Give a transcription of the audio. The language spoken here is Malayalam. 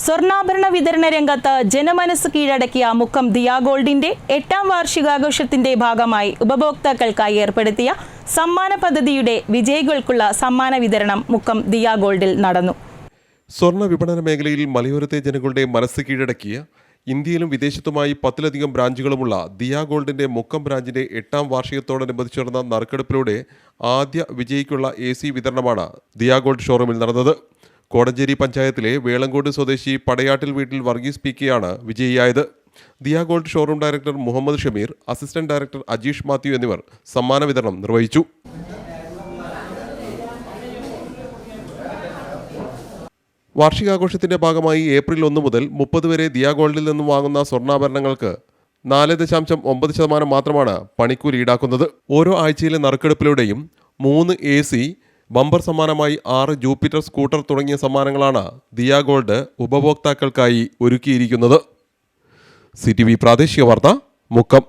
സ്വർണ്ണാഭരണ വിതരണ രംഗത്ത് ജനമനസ് കീഴടക്കിയ മുക്കം ദിയ ഗോൾഡിന്റെ 8ാം വാർഷികാഘോഷത്തിന്റെ ഭാഗമായി ഉപഭോക്താക്കൾക്കായി ഏർപ്പെടുത്തിയ സമ്മാന പദ്ധതിയുടെ വിജയികൾക്കുള്ള സമ്മാന വിതരണം മുക്കം ദിയ ഗോൾഡിൽ നടന്നു. സ്വർണ്ണ വിപണന മേഖലയിൽ മലയോരത്തെ ജനങ്ങളുടെ മനസ്സ് കീഴടക്കിയ ഇന്ത്യയിലും വിദേശത്തുമായി 10ലധികം ബ്രാഞ്ചുകളുമുള്ള ദിയ ഗോൾഡിന്റെ മുക്കം ബ്രാഞ്ചിന്റെ 8ാം വാർഷികത്തോടനുബന്ധിച്ച് നടന്ന നറുക്കെടുപ്പിലൂടെ ആദ്യ വിജയിക്കുള്ള AC വിതരണമാണ് ദിയ ഗോൾഡ് ഷോറൂമിൽ നടന്നത്. കോടഞ്ചേരി പഞ്ചായത്തിലെ വേളങ്കോട് സ്വദേശി പടയാട്ടിൽ വീട്ടിൽ വർഗീസ് പിക്കെയാണ് വിജയിയായത്. Diya gold showroom director Muhammad Shameer, assistant director Ajeesh Mathew എന്നിവർ സമ്മാന വിതരണം നിർവഹിച്ചു. വാർഷികാഘോഷത്തിന്റെ ഭാഗമായി ഏപ്രിൽ 1 മുതൽ 30 വരെ ദിയ ഗോൾഡിൽ നിന്നും വാങ്ങുന്ന സ്വർണ്ണാഭരണങ്ങൾക്ക് 4.9% മാത്രമാണ് പണിക്കൂലി ഈടാക്കുന്നത്. ഓരോ ആഴ്ചയിലെ നറുക്കെടുപ്പിലൂടെയും 3 AC, ബമ്പർ സമ്മാനമായി 6 ജൂപ്പിറ്റർ സ്കൂട്ടർ തുടങ്ങിയ സമ്മാനങ്ങളാണ് ദിയ ഗോൾഡ് ഉപഭോക്താക്കൾക്കായി ഒരുക്കിയിരിക്കുന്നത്. CTV പ്രാദേശിക വാർത്ത, മുക്കം.